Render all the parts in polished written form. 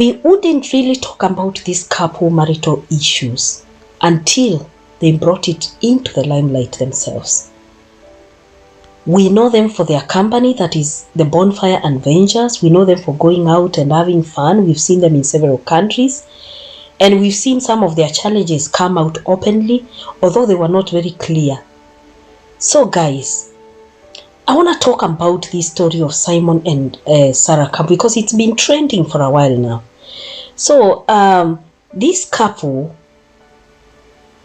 we wouldn't really talk about these couple marital issues until they brought it into the limelight themselves. We know them for their company, that is the Bonfire and Vengers. We know them for going out and having fun. We've seen them in several countries. And we've seen some of their challenges come out openly, although they were not very clear. So guys, I want to talk about this story of Simon and Sarah Kabu because it's been trending for a while now. So this couple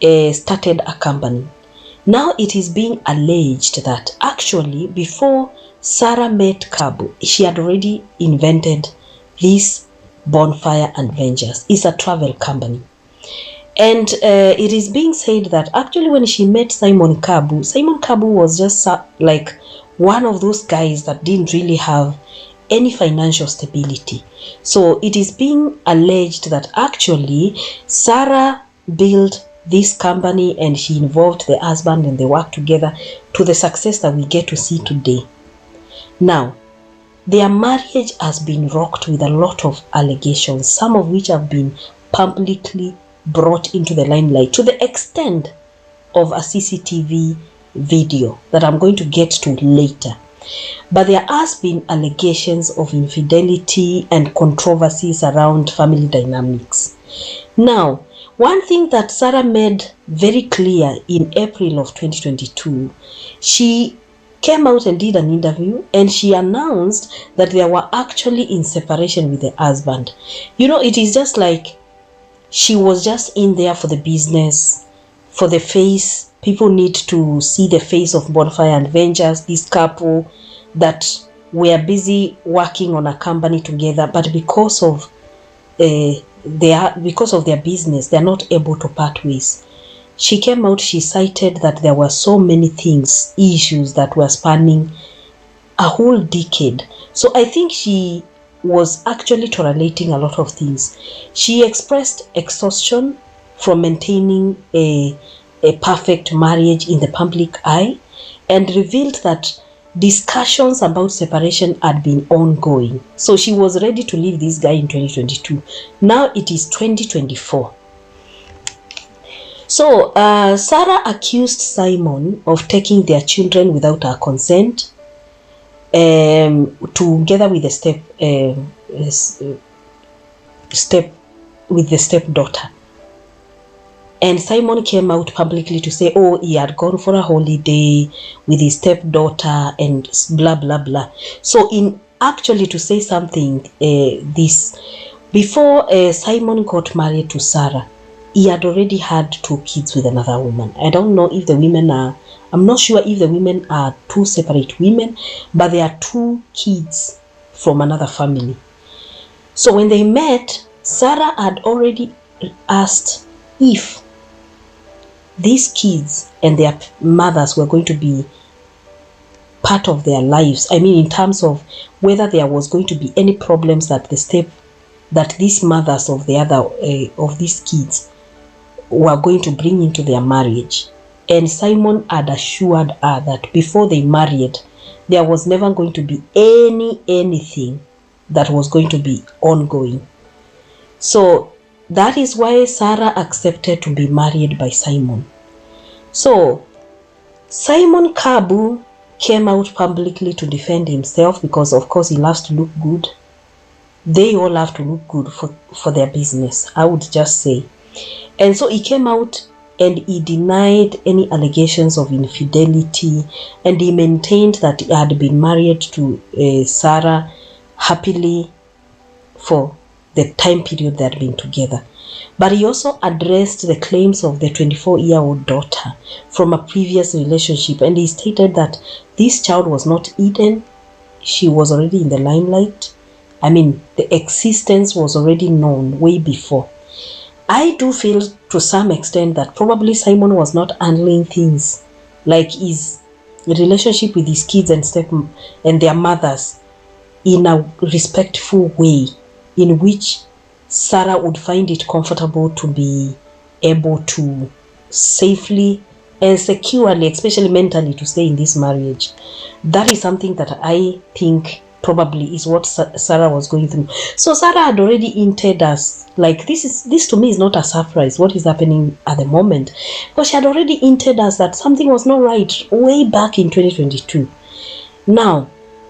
started a company. Now it is being alleged that actually before Sarah met Kabu, she had already invented this Bonfire and Vengers. It's a travel company. And it is being said that actually when she met Simon Kabu was just like one of those guys that didn't really have any financial stability. So it is being alleged that actually Sarah built this company and she involved the husband and they worked together to the success that we get to see today. Now, their marriage has been rocked with a lot of allegations, some of which have been publicly brought into the limelight to the extent of a CCTV video that I'm going to get to later. But there has been allegations of infidelity and controversies around family dynamics. Now, one thing that Sarah made very clear in April of 2022, she came out and did an interview and she announced that they were actually in separation with the husband. You know, it is just like she was just in there for the business, for the face. People need to see the face of Bonfire and Vengers, this couple that were busy working on a company together, but because of their business, they're not able to part ways. She came out, she cited that there were so many things, issues that were spanning a whole decade. So I think she was actually tolerating a lot of things. She expressed exhaustion from maintaining a perfect marriage in the public eye and revealed that discussions about separation had been ongoing. So she was ready to leave this guy in 2022. Now it is 2024. So Sarah accused Simon of taking their children without her consent, together with the stepdaughter. And Simon came out publicly to say, oh, he had gone for a holiday with his stepdaughter and blah, blah, blah. So in actually to say something, before Simon got married to Sarah, he had already had 2 kids with another woman. I don't know if the women are, I'm not sure if the women are 2 separate women, but they are 2 kids from another family. So when they met, Sarah had already asked if these kids and their mothers were going to be part of their lives. I mean, in terms of whether there was going to be any problems that these mothers of the other of these kids were going to bring into their marriage. And Simon had assured her that before they married, there was never going to be anything that was going to be ongoing. So that is why Sarah accepted to be married by Simon. So Simon Kabu came out publicly to defend himself because of course he loves to look good. They all have to look good for their business, I would just say. And so he came out and he denied any allegations of infidelity, and he maintained that he had been married to Sarah happily for the time period they had been together. But he also addressed the claims of the 24-year-old daughter from a previous relationship, and he stated that this child was not Eden. She was already in the limelight. I mean, the existence was already known way before. I do feel to some extent that probably Simon was not handling things like his relationship with his kids and their mothers in a respectful way, in which Sarah would find it comfortable to be able to safely and securely, especially mentally, to stay in this marriage. That is something that I think probably is what Sarah was going through. So Sarah had already hinted us, like, this to me is not a surprise what is happening at the moment, because she had already hinted us that something was not right way back in 2022. Now,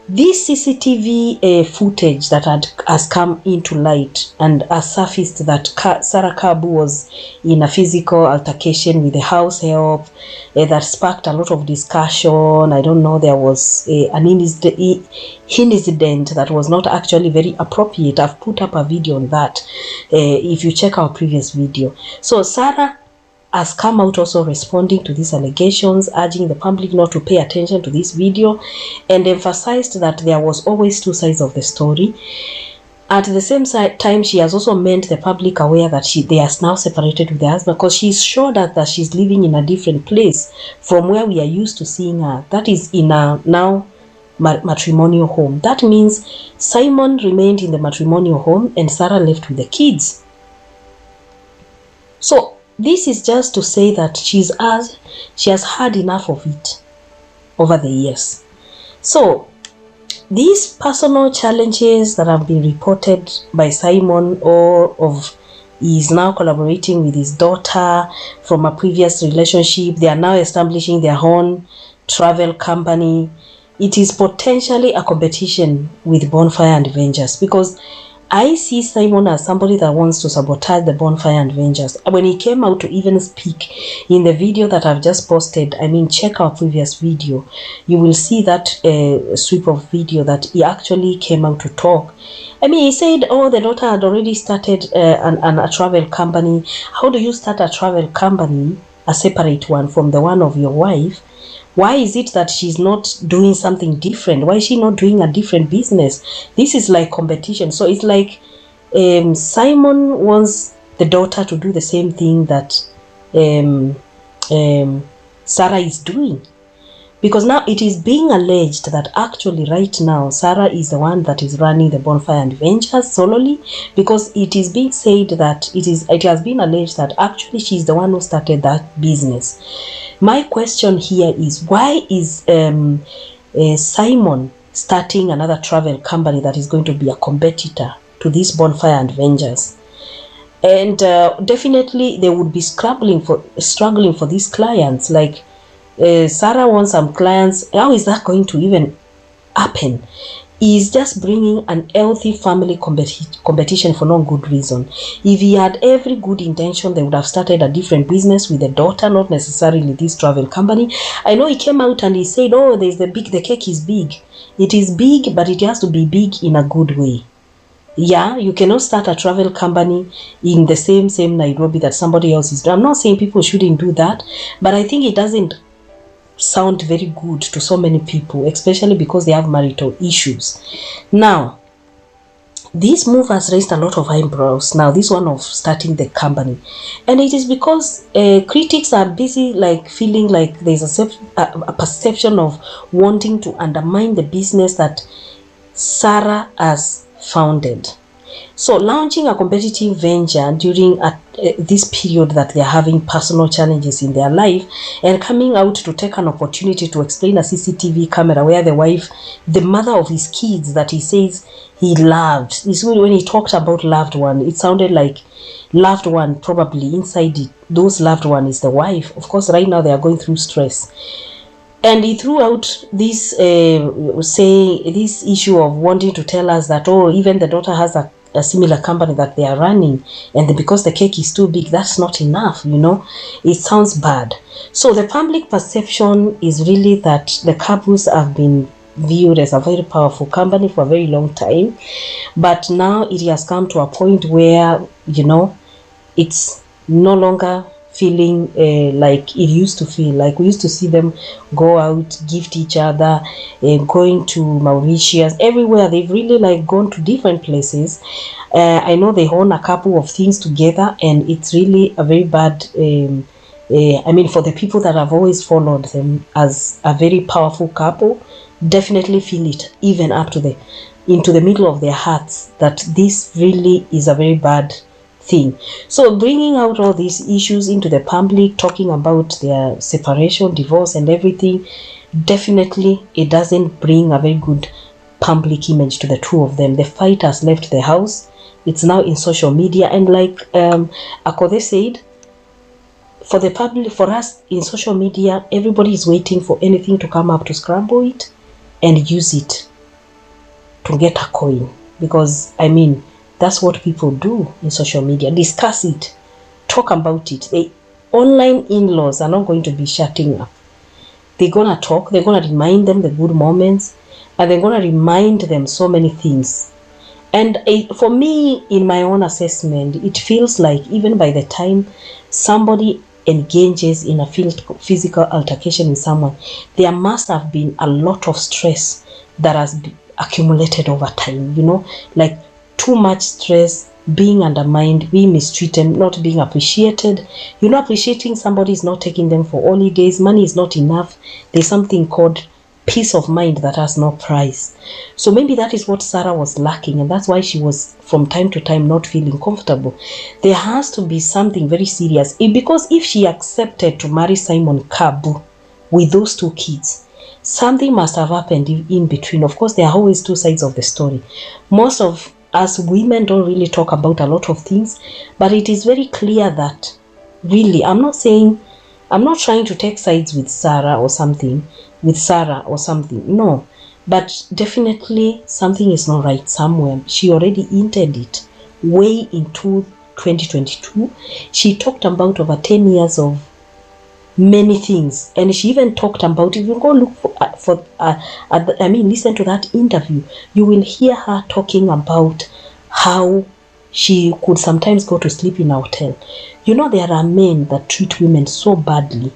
this CCTV footage that has come into light and has surfaced that Sarah Kabu was in a physical altercation with the house help that sparked a lot of discussion. I don't know, there was an incident that was not actually very appropriate. I've put up a video on that if you check our previous video. So Sarah has come out also responding to these allegations, urging the public not to pay attention to this video, and emphasized that there was always two sides of the story. At the same time, she has also made the public aware that they are now separated with the husband, because she's sure that she's living in a different place from where we are used to seeing her. That is in a now matrimonial home. That means Simon remained in the matrimonial home and Sarah left with the kids. So this is just to say that she has had enough of it over the years. So these personal challenges that have been reported by Simon, or of he is now collaborating with his daughter from a previous relationship, they are now establishing their own travel company. It is potentially a competition with Bonfire and Avengers, because I see Simon as somebody that wants to sabotage the Bonfire and Avengers. When he came out to even speak in the video that I've just posted, I mean, check our previous video, you will see that sweep of video that he actually came out to talk. I mean, he said, oh, the daughter had already started a travel company. How do you start a travel company, a separate one from the one of your wife? Why is it that she's not doing something different? Why is she not doing a different business? This is like competition. So it's like Simon wants the daughter to do the same thing that Sarah is doing. Because now it is being alleged that actually right now Sarah is the one that is running the Bonfire and Avengers solely, because it is being said that it has been alleged that actually she's the one who started that business. My question here is, why is Simon starting another travel company that is going to be a competitor to this Bonfire and Avengers? And definitely they would be struggling for these clients. Like Sarah wants some clients. How is that going to even happen? Is just bringing an healthy family competition for no good reason. If he had every good intention, they would have started a different business with the daughter, not necessarily this travel company. I know he came out and he said, oh, the cake is big. It is big, but it has to be big in a good way. Yeah, you cannot start a travel company in the same Nairobi that somebody else is doing. I'm not saying people shouldn't do that, but I think it doesn't sound very good to so many people, especially because they have marital issues. Now, this move has raised a lot of eyebrows. Now, this one of starting the company, and it is because critics are busy like feeling like there's a perception of wanting to undermine the business that Sarah has founded. So launching a competitive venture during this period that they're having personal challenges in their life, and coming out to take an opportunity to explain a CCTV camera where the wife, the mother of his kids that he says he loved, when he talked about loved one, it sounded like loved one, probably inside it, those loved one is the wife. Of course, right now they are going through stress. And he threw out this this issue of wanting to tell us that, oh, even the daughter has a similar company that they are running, and because the cake is too big, that's not enough, you know. It sounds bad. So the public perception is really that the Kabus have been viewed as a very powerful company for a very long time, but now it has come to a point where, you know, it's no longer feeling like it used to feel. Like we used to see them go out, gift each other, going to Mauritius, everywhere. They've really like gone to different places. I know they own a couple of things together, and it's really a very bad I mean, for the people that have always followed them as a very powerful couple, definitely feel it even up to into the middle of their hearts that this really is a very bad thing. So bringing out all these issues into the public, talking about their separation, divorce and everything, definitely it doesn't bring a very good public image to the two of them. The fight has left the house. It's now in social media, and like Akode said, for the public, for us in social media, everybody is waiting for anything to come up to scramble it and use it to get a coin, because I mean that's what people do in social media. Discuss it, talk about it. The online in-laws are not going to be shutting up. They're gonna talk, they're gonna remind them the good moments, and they're gonna remind them so many things. And for me, in my own assessment, it feels like even by the time somebody engages in a physical altercation with someone, there must have been a lot of stress that has been accumulated over time, you know, like too much stress, being undermined, being mistreated, not being appreciated. You're not appreciating somebody, is not taking them for holidays, money is not enough. There's something called peace of mind that has no price. So maybe that is what Sarah was lacking, and that's why she was from time to time not feeling comfortable. There has to be something very serious, because if she accepted to marry Simon Kabu with those two kids, something must have happened in between. Of course, there are always two sides of the story. Most of us women don't really talk about a lot of things, but it is very clear that really, I'm not trying to take sides with Sarah or something, no, but definitely something is not right somewhere. She already hinted it way into 2022. She talked about over 10 years of many things, and she even talked about, if you go look listen to that interview, you will hear her talking about how she could sometimes go to sleep in a hotel. You know, there are men that treat women so badly,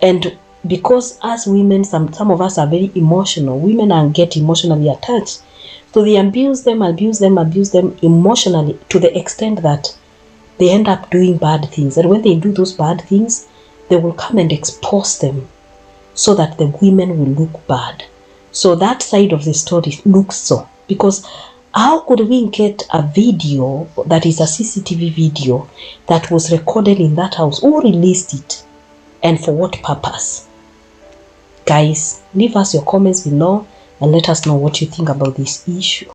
and because as women, some of us are very emotional. Women are get emotionally attached, so they abuse them emotionally to the extent that they end up doing bad things. And when they do those bad things, they will come and expose them so that the women will look bad. So that side of the story looks so, because how could we get a video that is a CCTV video that was recorded in that house? Who released it and for what purpose? Guys, leave us your comments below and let us know what you think about this issue.